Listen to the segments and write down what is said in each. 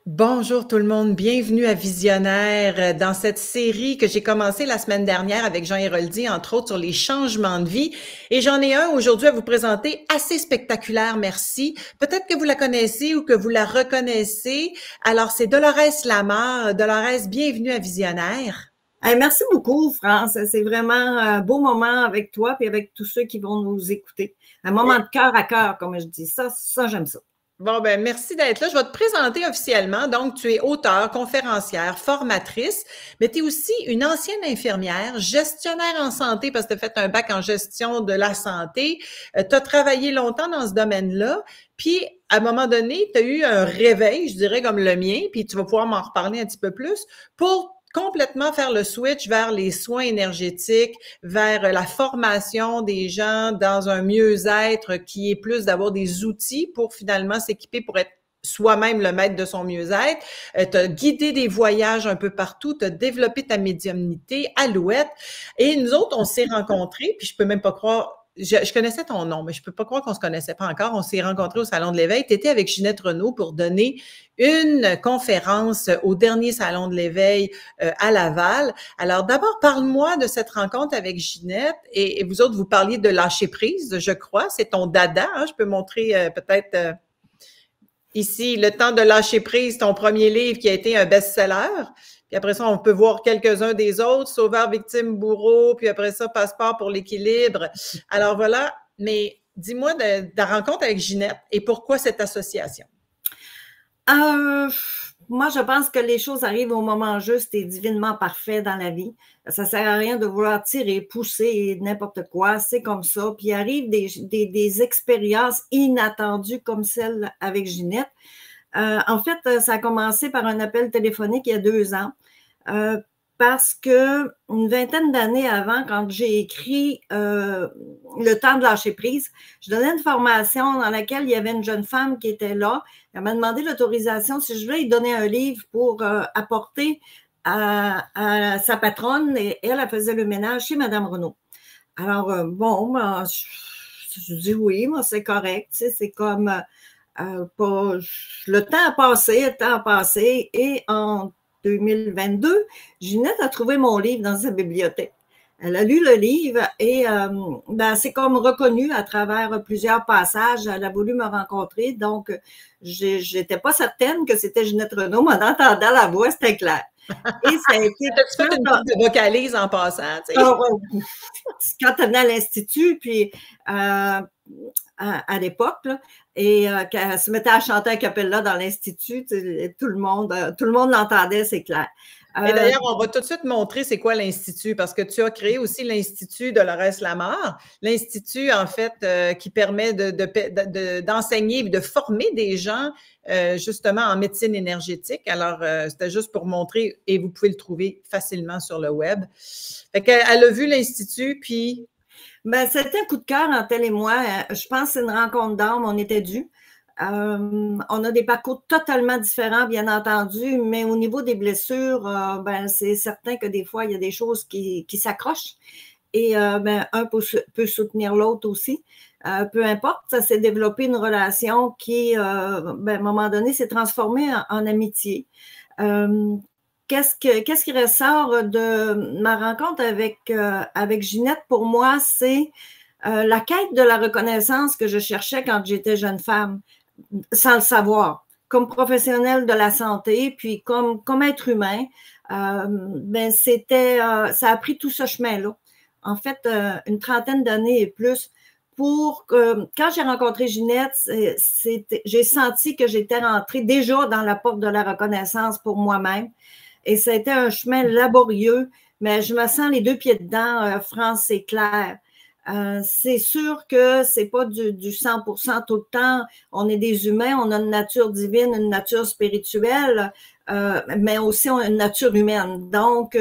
Bonjour tout le monde, bienvenue à Visionnaire dans cette série que j'ai commencée la semaine dernière avec Jean Héroldi, entre autres sur les changements de vie. Et j'en ai un aujourd'hui à vous présenter assez spectaculaire, merci. Peut-être que vous la connaissez ou que vous la reconnaissez. Alors c'est Dolores Lamar. Dolores, bienvenue à Visionnaire. Hey, merci beaucoup, France. C'est vraiment un beau moment avec toi et avec tous ceux qui vont nous écouter. Un moment de cœur à cœur, comme je dis. Ça, j'aime ça. Bon, ben, merci d'être là. Je vais te présenter officiellement. Donc, tu es auteure, conférencière, formatrice, mais tu es aussi une ancienne infirmière, gestionnaire en santé parce que tu as fait un bac en gestion de la santé. Tu as travaillé longtemps dans ce domaine-là. Puis, à un moment donné, tu as eu un réveil, je dirais comme le mien, puis tu vas pouvoir m'en reparler un petit peu plus, pour complètement faire le switch vers les soins énergétiques, vers la formation des gens dans un mieux-être qui est plus d'avoir des outils pour finalement s'équiper pour être soi-même le maître de son mieux-être. Tu as guidé des voyages un peu partout, tu as développé ta médiumnité, Alouette. Et nous autres, on s'est rencontrés, puis je peux même pas croire, je connaissais ton nom, mais je peux pas croire qu'on se connaissait pas encore. On s'est rencontrés au Salon de l'Éveil. Tu étais avec Ginette Renaud pour donner une conférence au dernier Salon de l'Éveil à Laval. Alors d'abord, parle-moi de cette rencontre avec Ginette et vous autres, vous parliez de lâcher prise, je crois. C'est ton dada, hein? Je peux montrer peut-être ici Le temps de lâcher prise, ton premier livre qui a été un best-seller. Puis après ça, on peut voir quelques-uns des autres, Sauveur, victime, bourreau, puis après ça, Passeport pour l'équilibre. Alors voilà, mais dis-moi de la rencontre avec Ginette et pourquoi cette association? Euh, Moi, je pense que les choses arrivent au moment juste et divinement parfait dans la vie. Ça ne sert à rien de vouloir tirer, pousser n'importe quoi. C'est comme ça. Puis il arrive des expériences inattendues comme celle avec Ginette. En fait, ça a commencé par un appel téléphonique il y a 2 ans. Parce que une vingtaine d'années avant, quand j'ai écrit Le temps de lâcher prise, je donnais une formation dans laquelle il y avait une jeune femme qui était là. Elle m'a demandé l'autorisation si je voulais lui donner un livre pour apporter à sa patronne, et elle faisait le ménage chez Madame Renaud. Alors, bon, moi, je dis oui, moi, c'est correct. Tu sais, c'est comme pas, le temps a passé, et en 2022, Ginette a trouvé mon livre dans sa bibliothèque. Elle a lu le livre et c'est comme reconnu à travers plusieurs passages. Elle a voulu me rencontrer, donc j'étais pas certaine que c'était Ginette Renaud, mais en entendant la voix, c'était clair. Et ça a été... As-tu fait une coupe de vocalise en passant? Tu sais? Quand elle venait à l'Institut, puis à l'époque, là, et qu'elle se mettait à chanter a cappella dans l'Institut, tout le monde l'entendait, c'est clair. Et d'ailleurs, on va tout de suite montrer c'est quoi l'Institut, parce que tu as créé aussi l'Institut Dolores Lamar, l'Institut, en fait, qui permet d'enseigner et de former des gens, justement, en médecine énergétique. Alors, c'était juste pour montrer, et vous pouvez le trouver facilement sur le web. Fait qu'elle a vu l'Institut, puis... c'était un coup de cœur entre elle et moi. Je pense que c'est une rencontre d'âme, on était dû. On a des parcours totalement différents, bien entendu, mais au niveau des blessures, c'est certain que des fois, il y a des choses qui s'accrochent, et un peut soutenir l'autre aussi. Peu importe, ça s'est développé une relation qui, à un moment donné, s'est transformée en amitié. Qu'est-ce qui ressort de ma rencontre avec Ginette pour moi, c'est la quête de la reconnaissance que je cherchais quand j'étais jeune femme, sans le savoir, comme professionnelle de la santé, puis comme être humain. Ça a pris tout ce chemin-là. En fait, une trentaine d'années et plus. Quand j'ai rencontré Ginette, j'ai senti que j'étais rentrée déjà dans la porte de la reconnaissance pour moi-même. Et ça a été un chemin laborieux, mais je me sens les 2 pieds dedans, France, c'est clair. C'est sûr que c'est pas du 100% tout le temps. On est des humains, on a une nature divine, une nature spirituelle, mais aussi une nature humaine. Donc,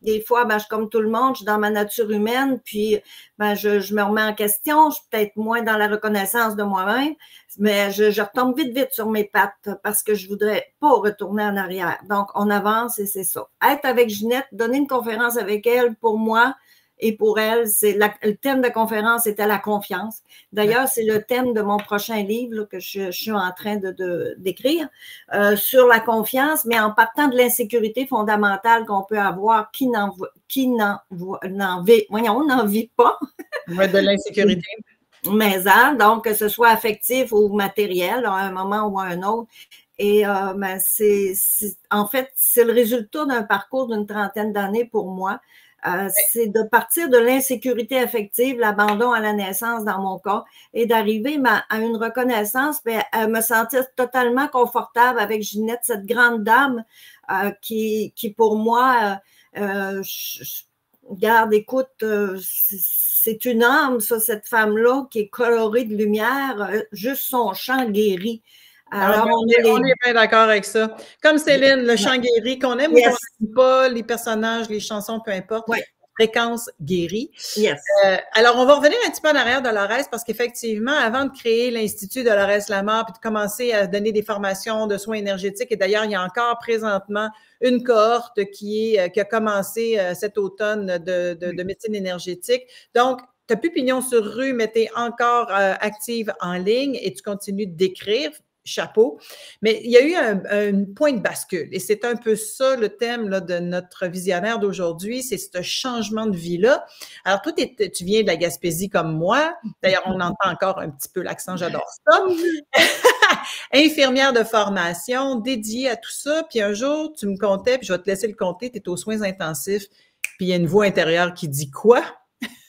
des fois, je suis comme tout le monde, je suis dans ma nature humaine, puis je me remets en question, je suis peut-être moins dans la reconnaissance de moi-même, mais je retombe vite sur mes pattes parce que je voudrais pas retourner en arrière. Donc, on avance et c'est ça. Être avec Ginette, donner une conférence avec elle, pour moi, Et pour elle, le thème de conférence était la confiance. D'ailleurs, c'est le thème de mon prochain livre là, que je suis en train d'écrire sur la confiance, mais en partant de l'insécurité fondamentale qu'on peut avoir, qui n'en vit pas. Ouais, de l'insécurité. Mais donc, que ce soit affectif ou matériel, à un moment ou à un autre. Et ben, en fait, c'est le résultat d'un parcours d'une trentaine d'années pour moi. C'est de partir de l'insécurité affective, l'abandon à la naissance dans mon cas, et d'arriver à une reconnaissance, à me sentir totalement confortable avec Ginette, cette grande dame qui pour moi, regarde, écoute, c'est une âme, ça, cette femme-là, qui est colorée de lumière, juste son chant guérit. Alors, on est bien d'accord avec ça. Comme Céline, le chant guéri, qu'on aime ou qu'on n'aime pas, les personnages, les chansons, peu importe, fréquence guérie. Yes. Alors, on va revenir un petit peu en arrière de Dolores parce qu'effectivement, avant de créer l'Institut Dolores Lamar puis de commencer à donner des formations de soins énergétiques, et d'ailleurs, il y a encore présentement une cohorte qui a commencé cet automne de médecine énergétique. Donc, tu n'as plus pignon sur rue, mais tu es encore active en ligne et tu continues d'écrire. Chapeau. Mais il y a eu un point de bascule et c'est un peu ça le thème là, de notre visionnaire d'aujourd'hui, c'est ce changement de vie-là. Alors, toi, tu viens de la Gaspésie comme moi. D'ailleurs, on entend encore un petit peu l'accent, j'adore ça. Infirmière de formation, dédiée à tout ça. Puis un jour, tu me contais, puis je vais te laisser le compter, tu es aux soins intensifs, puis il y a une voix intérieure qui dit quoi?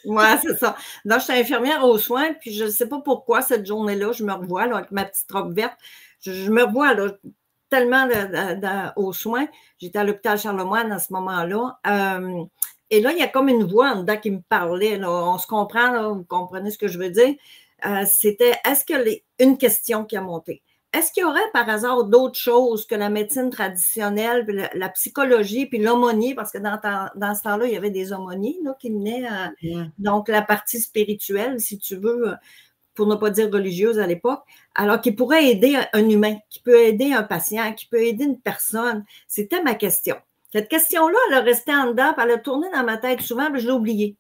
Oui, c'est ça. Donc, je suis infirmière aux soins, puis je ne sais pas pourquoi cette journée-là, je me revois là, avec ma petite robe verte. Je me revois là, tellement aux soins. J'étais à l'hôpital Charlemagne à ce moment-là. Et là, il y a comme une voix en dedans qui me parlait. Là. On se comprend, là, vous comprenez ce que je veux dire. C'était, une question qui a monté. Est-ce qu'il y aurait par hasard d'autres choses que la médecine traditionnelle, puis la psychologie, puis l'aumônier, parce que dans ce temps-là, il y avait des aumôniers là, qui venaient, donc la partie spirituelle, si tu veux, pour ne pas dire religieuse à l'époque, alors qui pourrait aider un humain, qui peut aider un patient, qui peut aider une personne. C'était ma question. Cette question-là, elle a resté en dedans, puis elle a tourné dans ma tête souvent, puis je l'ai oubliée.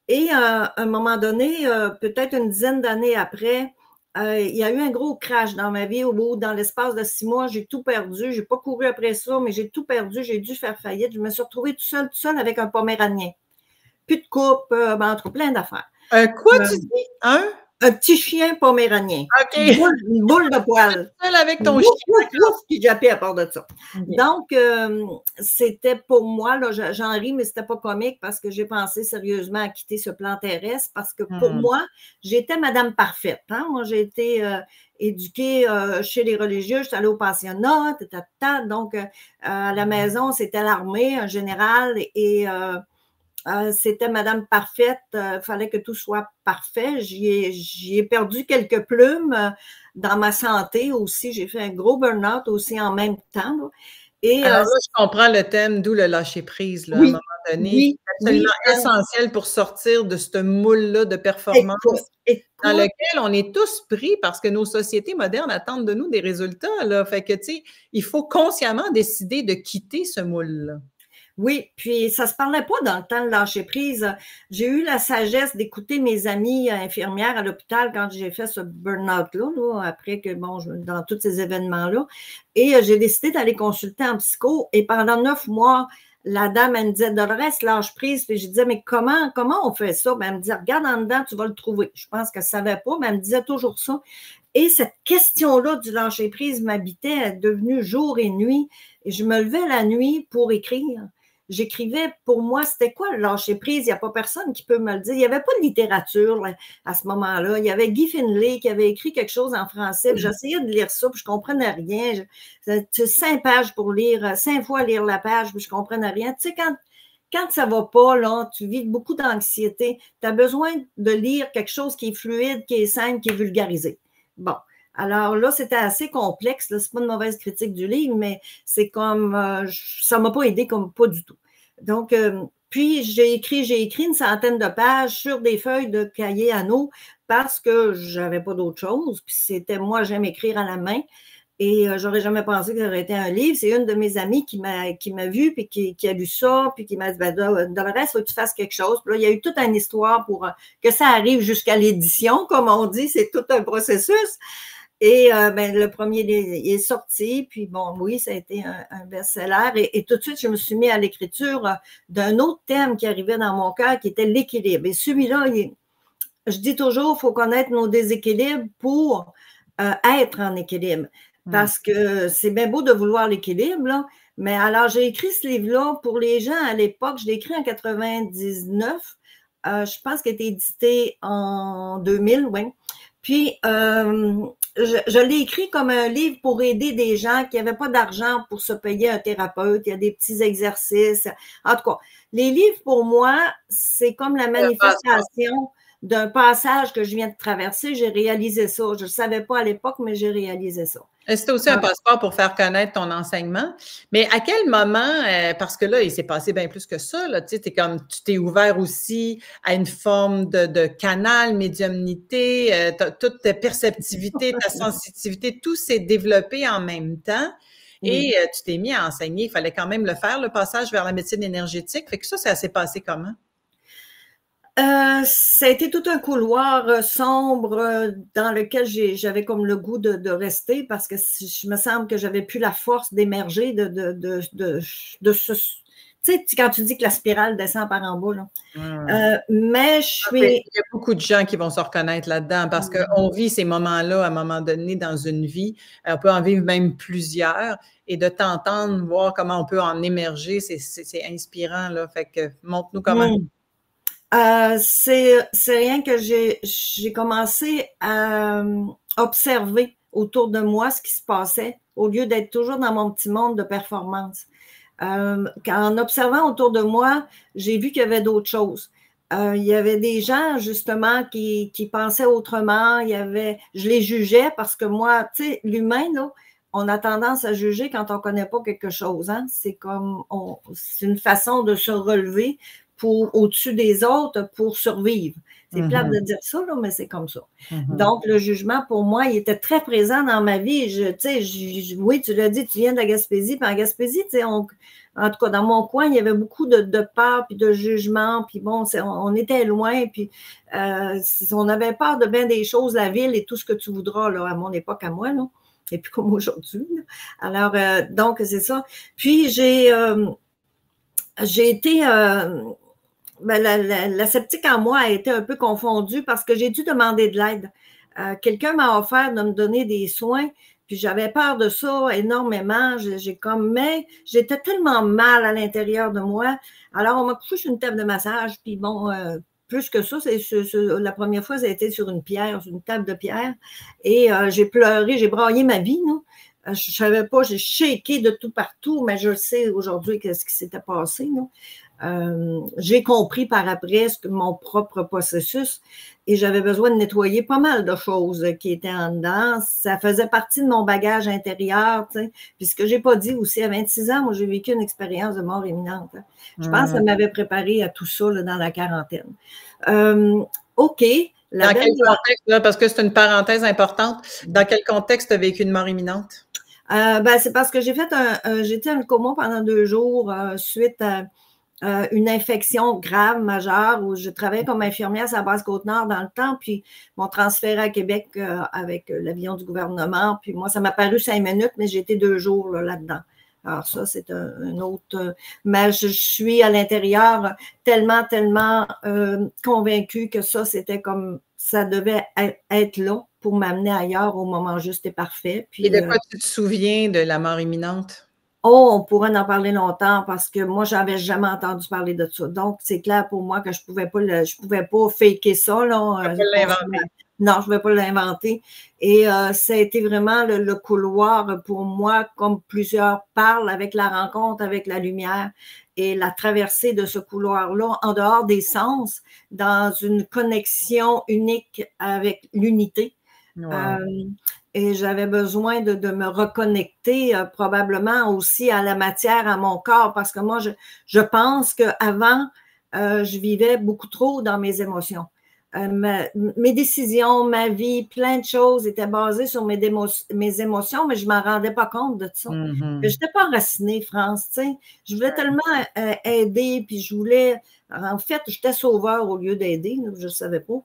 Et à un moment donné, peut-être une dizaine d'années après, il y a eu un gros crash dans ma vie. Dans l'espace de 6 mois, j'ai tout perdu. Je n'ai pas couru après ça, mais j'ai tout perdu. J'ai dû faire faillite. Je me suis retrouvée tout seul avec un poméranien. Plus de coupe, entre plein d'affaires. Quoi tu dis? Un petit chien poméranien. OK. Une boule de poil. Seul avec ton chien. Qui jappait à part de ça. Okay. Donc, c'était pour moi, là, j'en ris, mais c'était pas comique parce que j'ai pensé sérieusement à quitter ce plan terrestre parce que pour moi, j'étais Madame Parfaite. Hein? Moi, j'ai été éduquée chez les religieux, j'étais allée au pensionnat, donc à la maison, c'était l'armée, un général et c'était Madame Parfaite, il fallait que tout soit parfait. J'y ai perdu quelques plumes dans ma santé aussi. J'ai fait un gros burn-out aussi en même temps. Là. Et, alors là, je comprends le thème, d'où le lâcher-prise, là, oui, à un moment donné. C'est absolument essentiel pour sortir de ce moule-là de performance dans lequel on est tous pris parce que nos sociétés modernes attendent de nous des résultats. Là. Fait que, tu sais, il faut consciemment décider de quitter ce moule-là. Oui, puis ça se parlait pas dans le temps de lâcher prise. J'ai eu la sagesse d'écouter mes amies infirmières à l'hôpital quand j'ai fait ce burn-out-là, là, après que, dans tous ces événements-là. Et j'ai décidé d'aller consulter en psycho. Et pendant 9 mois, la dame, elle me disait, Dolores, lâche prise. Puis je disais, mais comment on fait ça? Ben, elle me disait, regarde en dedans, tu vas le trouver. Je pense qu'elle ne savait pas, mais elle me disait toujours ça. Et cette question-là du lâcher prise m'habitait, elle est devenue jour et nuit. Et je me levais la nuit pour écrire. J'écrivais, pour moi, c'était quoi le lâcher prise? Il n'y a pas personne qui peut me le dire. Il n'y avait pas de littérature là, à ce moment-là. Il y avait Guy Finlay qui avait écrit quelque chose en français. J'essayais de lire ça, puis je ne comprenais rien. 5 pages pour lire, 5 fois lire la page, puis je ne comprenais rien. Tu sais, quand ça ne va pas, là, tu vis beaucoup d'anxiété, tu as besoin de lire quelque chose qui est fluide, qui est simple, qui est vulgarisé. Bon. Alors là, c'était assez complexe. Ce n'est pas une mauvaise critique du livre, mais c'est comme, ça ne m'a pas aidé comme pas du tout. Donc, puis j'ai écrit une centaine de pages sur des feuilles de cahier à eau parce que je n'avais pas d'autre chose. Puis c'était, moi, j'aime écrire à la main. Et j'aurais jamais pensé que ça aurait été un livre. C'est une de mes amies qui m'a vu, puis qui a lu ça, puis qui m'a dit, ben, dans le reste, il faut que tu fasses quelque chose. Puis là, il y a eu toute une histoire pour que ça arrive jusqu'à l'édition, comme on dit. C'est tout un processus. Et ben, le premier il est sorti, puis bon, oui, ça a été un best-seller. Et tout de suite, je me suis mis à l'écriture d'un autre thème qui arrivait dans mon cœur, qui était l'équilibre. Et celui-là, je dis toujours, il faut connaître nos déséquilibres pour être en équilibre. Parce que c'est bien beau de vouloir l'équilibre, là. Mais alors, j'ai écrit ce livre-là pour les gens à l'époque. Je l'ai écrit en 99. Je pense qu'il a été édité en 2000, oui. Puis, je l'ai écrit comme un livre pour aider des gens qui n'avaient pas d'argent pour se payer un thérapeute. Il y a des petits exercices. En tout cas, les livres, pour moi, c'est comme la manifestation d'un passage que je viens de traverser. J'ai réalisé ça. Je ne le savais pas à l'époque, mais j'ai réalisé ça. C'était aussi un passeport pour faire connaître ton enseignement. Mais à quel moment, parce que là, il s'est passé bien plus que ça, là, tu t'es ouvert aussi à une forme de canal, médiumnité, toute ta perceptivité, ta sensibilité, tout s'est développé en même temps. Et tu t'es mis à enseigner. Il fallait quand même le faire, le passage vers la médecine énergétique. Fait que ça s'est passé comment? Ça a été tout un couloir sombre dans lequel j'avais comme le goût de rester parce que je me semble que j'avais plus la force d'émerger de ce... Tu sais, quand tu dis que la spirale descend par en bas, là. Mais je suis... Il y a beaucoup de gens qui vont se reconnaître là-dedans parce qu'on vit ces moments-là à un moment donné dans une vie. On peut en vivre même plusieurs et de t'entendre, voir comment on peut en émerger, c'est inspirant, là. Fait que montre-nous comment. C'est rien que j'ai commencé à observer autour de moi ce qui se passait au lieu d'être toujours dans mon petit monde de performance. En observant autour de moi, j'ai vu qu'il y avait d'autres choses. Il y avait des gens, justement, qui pensaient autrement. Je les jugeais parce que moi, tu sais, l'humain, là, on a tendance à juger quand on ne connaît pas quelque chose. Hein? C'est une façon de se relever au-dessus des autres pour survivre. C'est plate de dire ça, là, mais c'est comme ça. Donc, le jugement, pour moi, il était très présent dans ma vie. Oui, tu l'as dit, tu viens de la Gaspésie. Puis en Gaspésie, en tout cas, dans mon coin, il y avait beaucoup de peur puis de jugement. Puis bon, on était loin. Puis on avait peur de bien des choses, la ville et tout ce que tu voudras, là, à mon époque, à moi, là. Et puis comme aujourd'hui. Alors, donc, c'est ça. Puis, j'ai été... Ben, la sceptique en moi a été un peu confondue parce que j'ai dû demander de l'aide. Quelqu'un m'a offert de me donner des soins, puis j'avais peur de ça énormément. Mais j'étais tellement mal à l'intérieur de moi. Alors, on m'a couché sur une table de massage, puis bon, plus que ça, la première fois, ça a été sur une table de pierre. Et j'ai pleuré, j'ai braillé ma vie, non? Je ne savais pas, j'ai shaké de tout partout, mais je sais aujourd'hui qu'est-ce qui s'était passé, non? J'ai compris par après mon propre processus et j'avais besoin de nettoyer pas mal de choses qui étaient en dedans. Ça faisait partie de mon bagage intérieur, tu sais. Puis ce que j'ai pas dit aussi, à 26 ans, moi, j'ai vécu une expérience de mort imminente. Hein. Je pense que ça m'avait préparé à tout ça là, dans la quarantaine. OK. Dans quel contexte, là, parce que c'est une parenthèse importante, dans quel contexte tu as vécu une mort imminente? Ben, c'est parce que j'étais en coma pendant 2 jours suite à une infection grave, majeure, où je travaillais comme infirmière à Basse-Côte-Nord dans le temps, puis m'ont transféré à Québec avec l'avion du gouvernement. Puis moi, ça m'a paru 5 minutes, mais j'ai été 2 jours là-dedans. Alors ça, c'est un autre... mais je suis à l'intérieur tellement convaincue que c'était comme ça devait être là pour m'amener ailleurs au moment juste et parfait. Puis, et de quoi tu te souviens de la mort imminente? Oh, on pourrait en parler longtemps parce que moi, je n'avais jamais entendu parler de ça. Donc, c'est clair pour moi que je pouvais pas faker ça. Là. Non, je ne pouvais pas l'inventer. Et ça a été vraiment le couloir pour moi, comme plusieurs parlent, avec la rencontre avec la lumière et la traversée de ce couloir-là, en dehors des sens, dans une connexion unique avec l'unité. Wow. Et j'avais besoin de me reconnecter probablement aussi à la matière, à mon corps, parce que moi, je pense qu'avant, je vivais beaucoup trop dans mes émotions. mes décisions, ma vie, plein de choses étaient basées sur mes émotions, mais je ne m'en rendais pas compte de ça. Je n'étais pas enracinée, France, tu sais. Je voulais tellement aider, puis je voulais... En fait, j'étais sauveur au lieu d'aider, je ne savais pas.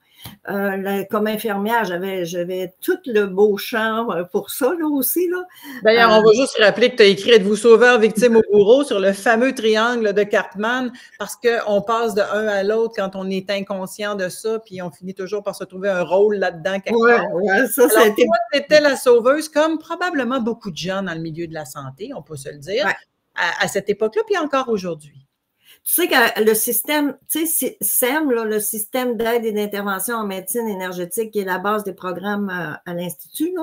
Comme infirmière, j'avais tout le beau champ pour ça, là aussi. D'ailleurs, on va juste rappeler que tu as écrit « Êtes-vous sauveur, victime ou bourreau » sur le fameux triangle de Karpman, parce qu'on passe de un à l'autre quand on est inconscient de ça, puis on finit toujours par se trouver un rôle là-dedans quelque part. Ça, alors, toi, tu étais la sauveuse, comme probablement beaucoup de gens dans le milieu de la santé, on peut se le dire, à cette époque-là, puis encore aujourd'hui. Tu sais que le système, tu sais, SEM, le système d'aide et d'intervention en médecine énergétique, qui est la base des programmes à l'Institut,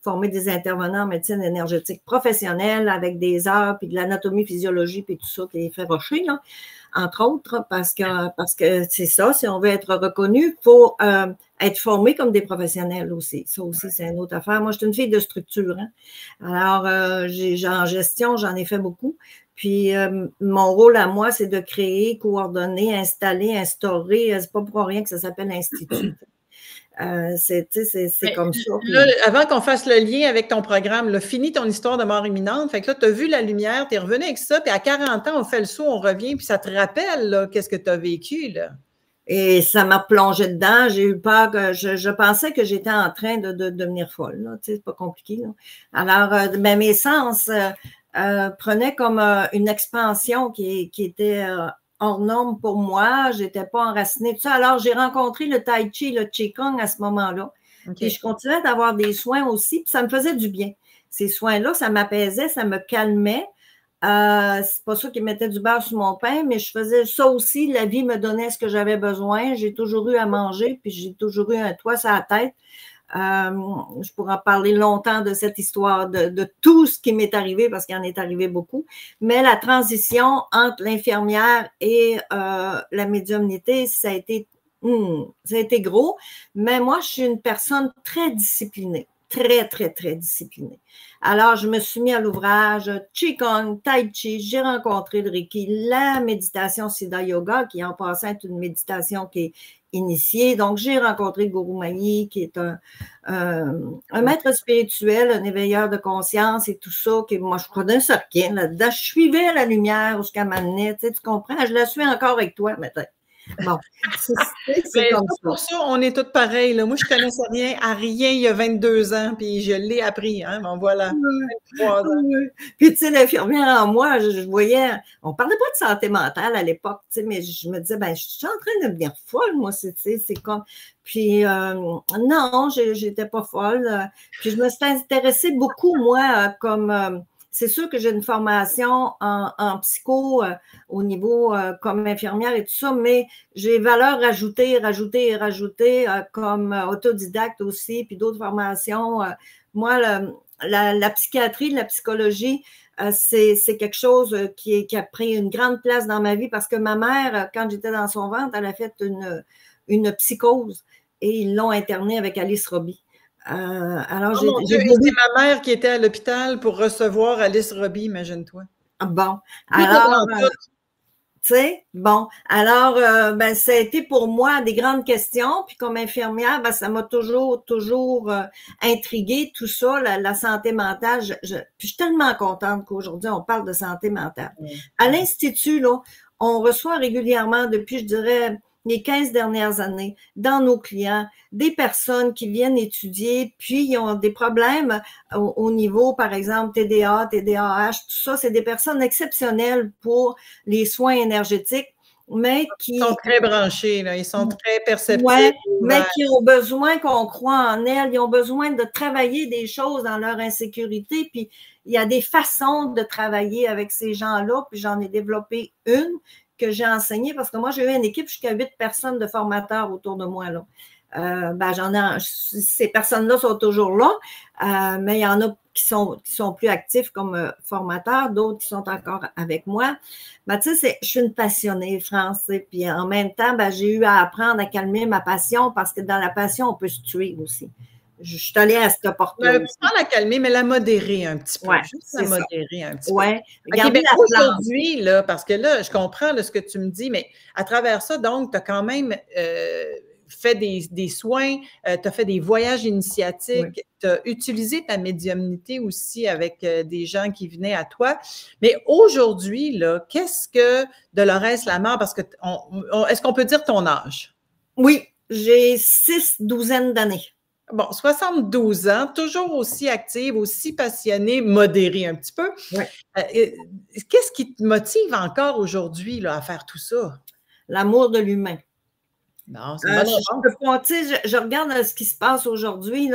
former des intervenants en médecine énergétique professionnelle avec des heures, puis de l'anatomie, physiologie, puis tout ça qui est fait rocher, entre autres, parce que c'est ça, si on veut être reconnu, il faut être formé comme des professionnels aussi. Ça aussi, c'est une autre affaire. Moi, je suis une fille de structure. Alors, en gestion, j'en ai fait beaucoup. Puis, mon rôle à moi, c'est de créer, coordonner, installer, instaurer. C'est pas pour rien que ça s'appelle Institut. C'est comme ça. Là, avant qu'on fasse le lien avec ton programme, là, finis ton histoire de mort imminente. Fait que là, tu as vu la lumière, tu es revenu avec ça, puis à 40 ans, on fait le saut, on revient, puis ça te rappelle qu'est-ce que tu as vécu, là. Et ça m'a plongé dedans. J'ai eu peur que je pensais que j'étais en train de devenir folle. C'est pas compliqué. Alors, mes sens prenaient comme une expansion qui était hors norme pour moi. Je n'étais pas enracinée. Tout ça. Alors, j'ai rencontré le Tai Chi, le Qigong à ce moment-là. Okay. Et je continuais d'avoir des soins aussi, puis ça me faisait du bien. Ces soins-là, ça m'apaisait, ça me calmait. C'est pas ça qui mettait du beurre sur mon pain, mais je faisais ça aussi. La vie me donnait ce que j'avais besoin. J'ai toujours eu à manger, puis j'ai toujours eu un toit sur la tête. Je pourrais en parler longtemps de cette histoire, de tout ce qui m'est arrivé, parce qu'il en est arrivé beaucoup. Mais la transition entre l'infirmière et la médiumnité, ça a été gros. Mais moi, je suis une personne très disciplinée. Très, très, très disciplinée. Alors, je me suis mis à l'ouvrage Qigong, Tai Chi, j'ai rencontré le Reiki, la méditation Siddha Yoga, qui en passant est une méditation qui est initiée. Donc, j'ai rencontré Guru Mayi, qui est un maître spirituel, un éveilleur de conscience et tout ça, que moi, je connaissais rien là-dedans. Je suivais la lumière jusqu'à m'amener, tu comprends? Je la suis encore avec toi, maintenant. Bon, c'est comme ça. Pour ça, on est tous pareils. Là. Moi, je ne connaissais rien à rien il y a 22 ans, puis je l'ai appris. Hein? Bon, voilà. 23 ans. Puis, tu sais, l'infirmière en moi, je voyais, on ne parlait pas de santé mentale à l'époque, tu sais, mais je me disais, ben, je suis en train de devenir folle, moi, c'est comme. Puis, non, je n'étais pas folle. Puis, je me suis intéressée beaucoup, moi, comme. C'est sûr que j'ai une formation en psycho au niveau comme infirmière et tout ça, mais j'ai valeur ajoutée comme autodidacte aussi, puis d'autres formations. Moi, la psychiatrie, la psychologie, c'est quelque chose qui a pris une grande place dans ma vie parce que ma mère, quand j'étais dans son ventre, elle a fait une psychose et ils l'ont internée avec Alice Robbie. Alors, c'est ma mère qui était à l'hôpital pour recevoir Alice Robbie, imagine-toi. Bon, alors, tu sais, bon, alors, ben, ça a été pour moi des grandes questions, puis comme infirmière, ben, ça m'a toujours intriguée, tout ça, la santé mentale. Puis je suis tellement contente qu'aujourd'hui, on parle de santé mentale. À l'Institut, là, on reçoit régulièrement, depuis, je dirais, les 15 dernières années, dans nos clients, des personnes qui viennent étudier, puis ils ont des problèmes au niveau, par exemple, TDA, TDAH, tout ça, c'est des personnes exceptionnelles pour les soins énergétiques, mais qui... Ils sont très branchés, là. Ils sont très perceptifs. Ouais, mais qui ont besoin qu'on croit en elles, ils ont besoin de travailler des choses dans leur insécurité, puis il y a des façons de travailler avec ces gens-là, puis j'en ai développé une que j'ai enseigné, parce que moi, j'ai eu une équipe jusqu'à 8 personnes de formateurs autour de moi, là. Ben, ces personnes-là sont toujours là, mais il y en a qui sont plus actifs comme formateurs, d'autres qui sont encore avec moi. Ben, tu sais, je suis une passionnée, France, puis en même temps, ben, j'ai eu à apprendre à calmer ma passion, parce que dans la passion, on peut se tuer aussi. Je suis allée à cette porte-là. Pas la calmer, mais la modérer un petit peu. Ouais, juste la modérer un petit peu. Okay, ben aujourd'hui, là, parce que là, je comprends là, ce que tu me dis, mais à travers ça, donc, tu as quand même fait des soins, tu as fait des voyages initiatiques, Oui. tu as utilisé ta médiumnité aussi avec des gens qui venaient à toi. Mais aujourd'hui, là, qu'est-ce que Dolores Lamar, parce que est-ce qu'on peut dire ton âge? Oui, j'ai 6 douzaines d'années. Bon, 72 ans, toujours aussi active, aussi passionnée, modérée un petit peu. Oui. Qu'est-ce qui te motive encore aujourd'hui à faire tout ça? L'amour de l'humain. Non, c'est une bonne réponse. Je regarde ce qui se passe aujourd'hui.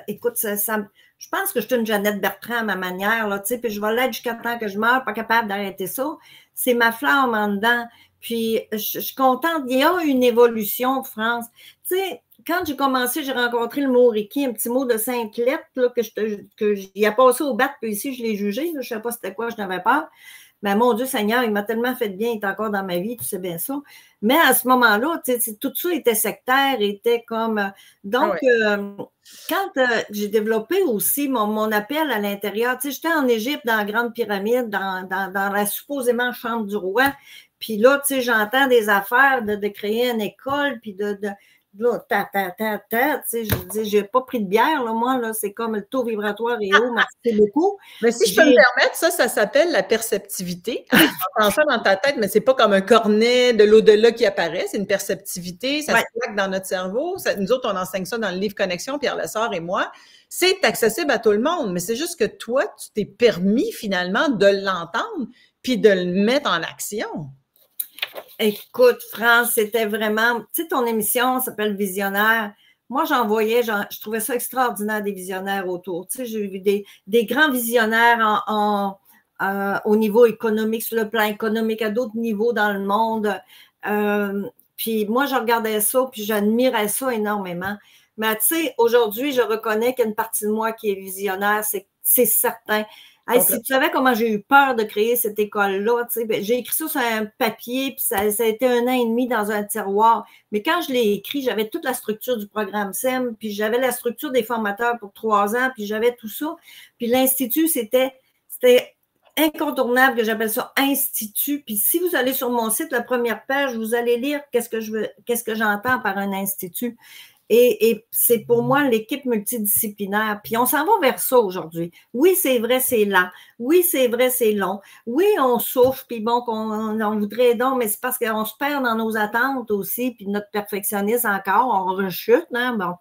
Écoute, je pense que je suis une Jeannette Bertrand à ma manière, là, puis je vais l'être jusqu'à temps que je meure, pas capable d'arrêter ça. C'est ma flamme en dedans. Puis, je suis contente. Il y a une évolution, France. Tu sais, quand j'ai commencé, j'ai rencontré le mot Reiki, un petit mot de 5 lettres là, que il a passé au bac, puis ici, je l'ai jugé. Là, je ne savais pas c'était quoi, je n'avais pas. Mais mon Dieu Seigneur, il m'a tellement fait de bien, il est encore dans ma vie, tu sais bien ça. Mais à ce moment-là, tout ça était sectaire, était comme... Donc, quand j'ai développé aussi mon appel à l'intérieur, j'étais en Égypte, dans la Grande Pyramide, dans la supposément chambre du roi, puis là, j'entends des affaires de créer une école, puis là, je dis, j'ai pas pris de bière, là, moi, là, c'est comme le taux vibratoire est haut, merci beaucoup. Mais si je peux me permettre, ça s'appelle la perceptivité. Tu entends ça dans ta tête, mais c'est pas comme un cornet de l'au-delà qui apparaît, c'est une perceptivité, ça se plaque dans notre cerveau. Nous autres, on enseigne ça dans le livre Connexion, Pierre Lessard et moi. C'est accessible à tout le monde, mais c'est juste que toi, tu t'es permis finalement de l'entendre puis de le mettre en action. Écoute, France, c'était vraiment... Tu sais, ton émission s'appelle Visionnaire. Moi, je trouvais ça extraordinaire, des visionnaires autour. Tu sais, j'ai vu des grands visionnaires au niveau économique, sur le plan économique, à d'autres niveaux dans le monde. Puis moi, je regardais ça, puis j'admirais ça énormément. Mais tu sais, aujourd'hui, je reconnais qu'il y a une partie de moi qui est visionnaire, c'est certain. Hey, si tu savais comment j'ai eu peur de créer cette école-là, j'ai écrit ça sur un papier, puis ça a été 1 an et demi dans un tiroir. Mais quand je l'ai écrit, j'avais toute la structure du programme SEM, puis j'avais la structure des formateurs pour 3 ans, puis j'avais tout ça. Puis l'Institut, c'était incontournable que j'appelle ça Institut. Puis si vous allez sur mon site, la première page, vous allez lire qu'est-ce que j'entends par un institut. Et c'est pour moi l'équipe multidisciplinaire. Puis on s'en va vers ça aujourd'hui. Oui, c'est vrai, c'est lent. Oui, c'est vrai, c'est long. Oui, on souffre, puis bon, on voudrait donc, mais c'est parce qu'on se perd dans nos attentes aussi, puis notre perfectionnisme encore, on rechute, hein, bon.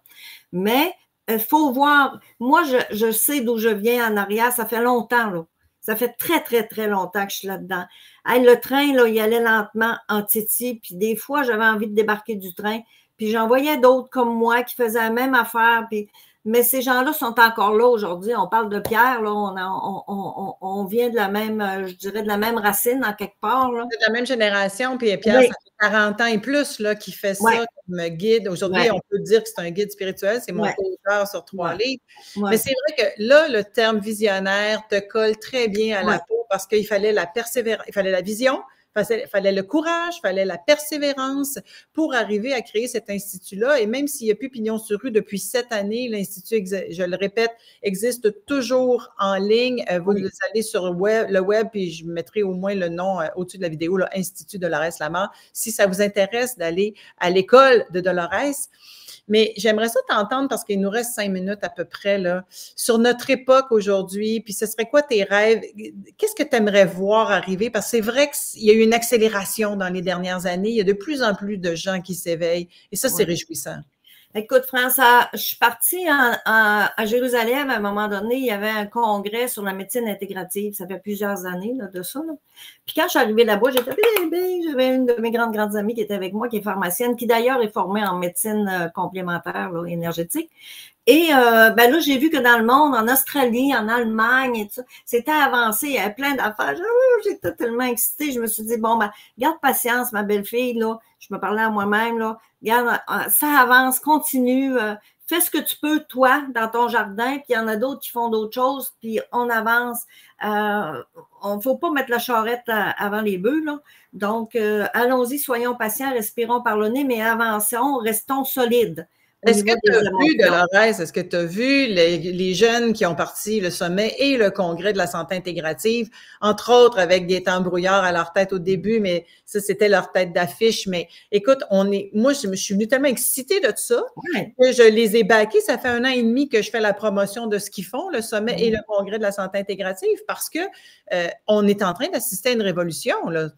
Mais il faut voir, moi, je sais d'où je viens en arrière, ça fait longtemps, là. Ça fait très, très, très longtemps que je suis là-dedans. Hey, le train, là, il allait lentement en titi, puis des fois, j'avais envie de débarquer du train. Puis j'en voyais d'autres comme moi qui faisaient la même affaire. Mais ces gens-là sont encore là aujourd'hui. On parle de Pierre, là, on vient de la même, je dirais, de la même racine en quelque part. Là. C'est de la même génération. Puis Pierre, ça fait 40 ans et plus là, qu'il fait ça comme guide. Aujourd'hui, on peut dire que c'est un guide spirituel. C'est mon co-auteur sur 3 livres. Mais c'est vrai que là, le terme visionnaire te colle très bien à la peau parce qu'il fallait la persévérance, il fallait la vision. Il fallait le courage, il fallait la persévérance pour arriver à créer cet institut-là. Et même s'il n'y a plus pignon sur rue depuis 7 années, l'Institut, je le répète, existe toujours en ligne. Vous allez sur le web, puis je mettrai au moins le nom au-dessus de la vidéo, là, Institut Dolores Lamar, si ça vous intéresse d'aller à l'école de Dolores. Mais j'aimerais ça t'entendre parce qu'il nous reste 5 minutes à peu près là, sur notre époque aujourd'hui, puis ce serait quoi tes rêves? Qu'est-ce que tu aimerais voir arriver? Parce que c'est vrai qu'il y a eu une accélération dans les dernières années. Il y a de plus en plus de gens qui s'éveillent et ça, c'est réjouissant. Écoute, France, je suis partie à Jérusalem à un moment donné. Il y avait un congrès sur la médecine intégrative. Ça fait plusieurs années là, de ça. Là. Puis quand je suis arrivée là-bas, j'étais bébé. J'avais une de mes grandes amies qui était avec moi, qui est pharmacienne, qui d'ailleurs est formée en médecine complémentaire là, énergétique. Et là, j'ai vu que dans le monde, en Australie, en Allemagne, et tout ça, c'était avancé, il y avait plein d'affaires. J'étais tellement excitée, je me suis dit, bon, garde patience, ma belle-fille, là. Je me parlais à moi-même, là. Garde, ça avance, continue, fais ce que tu peux, toi, dans ton jardin, puis il y en a d'autres qui font d'autres choses, puis on avance. On ne faut pas mettre la charrette avant les bœufs, là. Donc, allons-y, soyons patients, respirons par le nez, mais avançons, restons solides. au Est-ce que niveau tu des as vu, émotions. Dolores, est-ce que tu as vu les jeunes qui ont parti le sommet et le congrès de la santé intégrative, entre autres avec des tambouillards à leur tête au début, mais ça, c'était leur tête d'affiche. Mais écoute, moi, je suis venue tellement excitée de ça Ouais. que je les ai backés. Ça fait 1 an et demi que je fais la promotion de ce qu'ils font, le sommet et le congrès de la santé intégrative, parce que on est en train d'assister à une révolution, là.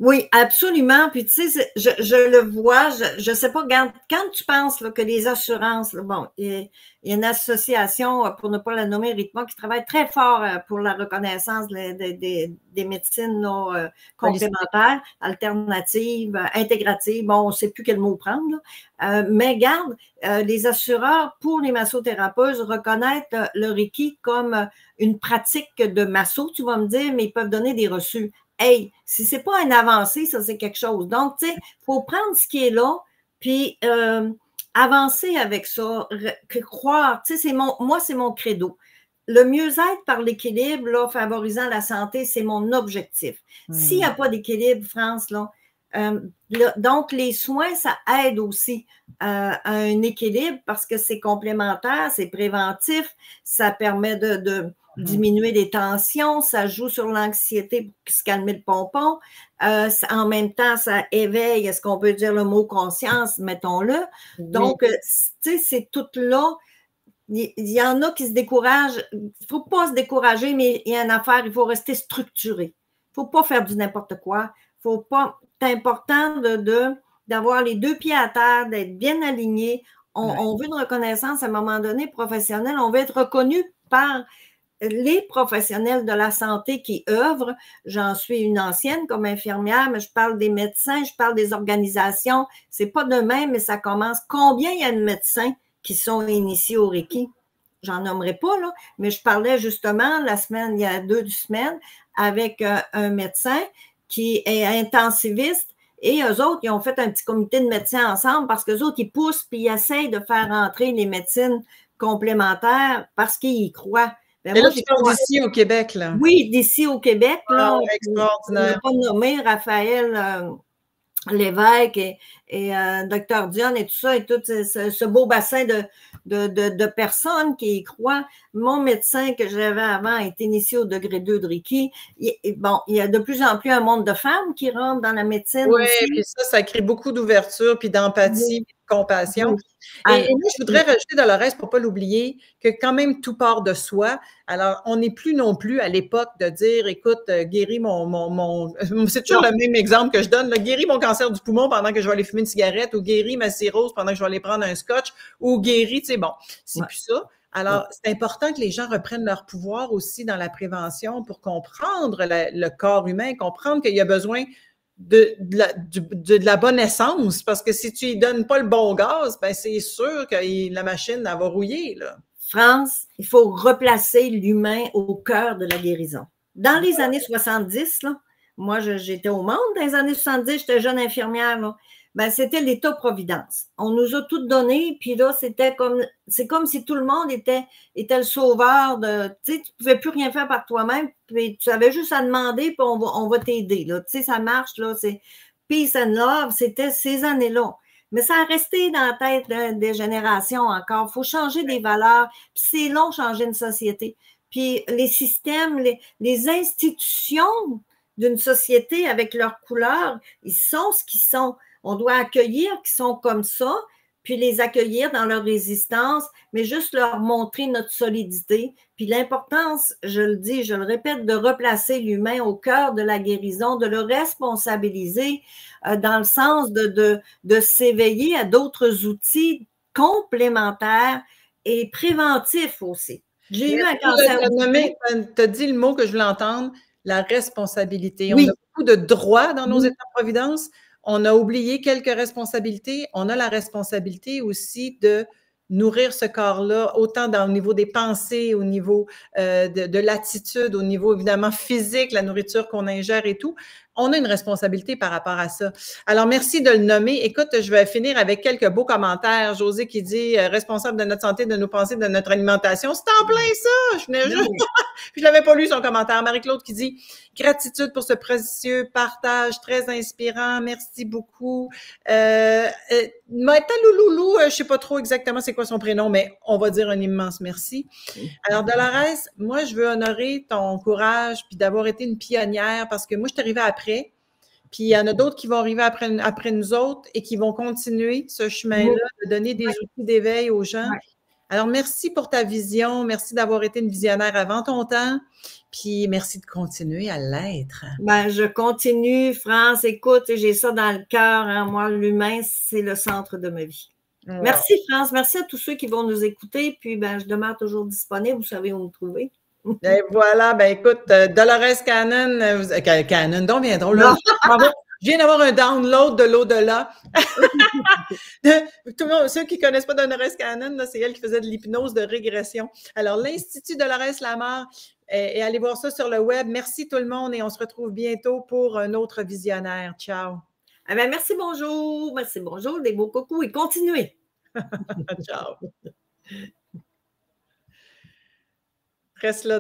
Oui, absolument. Puis tu sais, je le vois, je sais pas, regarde, quand tu penses là, que les assurances, là, bon, il y a une association, pour ne pas la nommer, Ritma, qui travaille très fort pour la reconnaissance des médecines là, complémentaires, alternatives, intégratives, bon, on ne sait plus quel mot prendre, là. Mais regarde, les assureurs, pour les massothérapeutes, reconnaissent le Reiki comme une pratique de masso, tu vas me dire, mais ils peuvent donner des reçus. Hey, si c'est pas une avancée, ça, c'est quelque chose. Donc, tu sais, il faut prendre ce qui est là, puis avancer avec ça, croire. Tu sais, moi, c'est mon credo. Le mieux-être par l'équilibre, là, favorisant la santé, c'est mon objectif. S'il n'y a pas d'équilibre, France, là, donc les soins, ça aide aussi à un équilibre parce que c'est complémentaire, c'est préventif, ça permet de diminuer les tensions, ça joue sur l'anxiété pour se calmer le pompon. En même temps, ça éveille, est-ce qu'on peut dire le mot conscience, mettons-le. Oui. Donc, tu sais, c'est tout là. Il y en a qui se découragent. Il ne faut pas se décourager, mais il y a une affaire, il faut rester structuré. Il ne faut pas faire du n'importe quoi. Faut pas. C'est important d'avoir les deux pieds à terre, d'être bien aligné. On veut une reconnaissance à un moment donné professionnelle. On veut être reconnu par les professionnels de la santé qui œuvrent. J'en suis une ancienne comme infirmière, mais je parle des médecins, je parle des organisations. C'est pas demain, mais ça commence. Combien il y a de médecins qui sont initiés au Reiki? J'en nommerai pas, là, mais je parlais justement il y a 2 semaines, avec un médecin qui est intensiviste. Et eux autres, ils ont fait un petit comité de médecins ensemble parce qu'eux autres, ils poussent puis ils essayent de faire entrer les médecines complémentaires parce qu'ils y croient. Ben et moi, là, tu parles d'ici au Québec, là. Oui, d'ici au Québec, là. Ah, extraordinaire. On n'a pas nommé Raphaël Lévesque et Dr Dion et tout ça, et tout ce beau bassin de personnes qui y croient. Mon médecin que j'avais avant est initié au degré 2 de Reiki. Bon, il y a de plus en plus un monde de femmes qui rentrent dans la médecine aussi. Oui, puis ça crée beaucoup d'ouverture, puis d'empathie, puis de compassion. Oui. Et moi, je voudrais rajouter, Dolores, pour ne pas l'oublier, que quand même tout part de soi. Alors, on n'est plus non plus à l'époque de dire, écoute, guéris c'est toujours le même exemple que je donne, là, guéris mon cancer du poumon pendant que je vais aller fumer une cigarette, ou guéris ma cirrhose pendant que je vais aller prendre un scotch, ou guéris, tu sais, bon, c'est plus ça. Alors, c'est important que les gens reprennent leur pouvoir aussi dans la prévention pour comprendre le corps humain, comprendre qu'il y a besoin de la bonne essence, parce que si tu lui donnes pas le bon gaz, ben c'est sûr que la machine, elle va rouiller, là. France, il faut replacer l'humain au cœur de la guérison. Dans les années 70, là, moi, j'étais au monde dans les années 70, j'étais jeune infirmière, là. Ben, c'était l'État-providence. On nous a tout donné, puis là, c'est comme si tout le monde était le sauveur de, tu sais, tu pouvais plus rien faire par toi-même, puis tu avais juste à demander, puis on va t'aider, là. Tu sais, ça marche, là, c'est peace and love, c'était ces années-là. Mais ça a resté dans la tête des générations encore. Il faut changer des valeurs, puis c'est long changer une société. Puis les systèmes, les institutions d'une société avec leurs couleurs, ils sont ce qu'ils sont. On doit accueillir qui sont comme ça, puis les accueillir dans leur résistance, mais juste leur montrer notre solidité. Puis l'importance, je le dis, je le répète, de replacer l'humain au cœur de la guérison, de le responsabiliser dans le sens de s'éveiller à d'autres outils complémentaires et préventifs aussi. J'ai eu un cancer. Tu as dit le mot que je voulais entendre, la responsabilité. Oui. On a beaucoup de droits dans nos États-providence. On a oublié quelques responsabilités. On a la responsabilité aussi de nourrir ce corps-là, autant au niveau des pensées, au niveau de l'attitude, au niveau évidemment physique, la nourriture qu'on ingère et tout. On a une responsabilité par rapport à ça. Alors, merci de le nommer. Écoute, je vais finir avec quelques beaux commentaires. José qui dit « Responsable de notre santé, de nos pensées, de notre alimentation ». C'est en plein ça! je l'avais pas lu son commentaire. Marie-Claude qui dit « Gratitude pour ce précieux partage, très inspirant, merci beaucoup. » Maëta Louloulou, je sais pas trop exactement c'est quoi son prénom, mais on va dire un immense merci. Alors, Dolores, moi, je veux honorer ton courage puis d'avoir été une pionnière parce que moi, je suis arrivée après. Puis il y en a d'autres qui vont arriver après nous autres et qui vont continuer ce chemin-là, de donner des outils d'éveil aux gens. Ouais. Alors, merci pour ta vision. Merci d'avoir été une visionnaire avant ton temps. Puis merci de continuer à l'être. Ben, je continue, France. Écoute, j'ai ça dans le cœur. Hein. Moi, l'humain, c'est le centre de ma vie. Wow. Merci, France. Merci à tous ceux qui vont nous écouter. Puis, ben, je demeure toujours disponible. Vous savez où me trouver. Et voilà, ben écoute, Dolores Cannon, Cannon, donc bien drôle. Je viens d'avoir un download de l'au-delà. Tout le monde, ceux qui ne connaissent pas Dolores Cannon, c'est elle qui faisait de l'hypnose de régression. Alors, l'Institut Dolores Lamarre, et allez voir ça sur le web. Merci tout le monde et on se retrouve bientôt pour un autre visionnaire. Ciao. Eh bien, merci, bonjour. Merci, bonjour, des beaux coucous et continuez. Ciao. Reste là.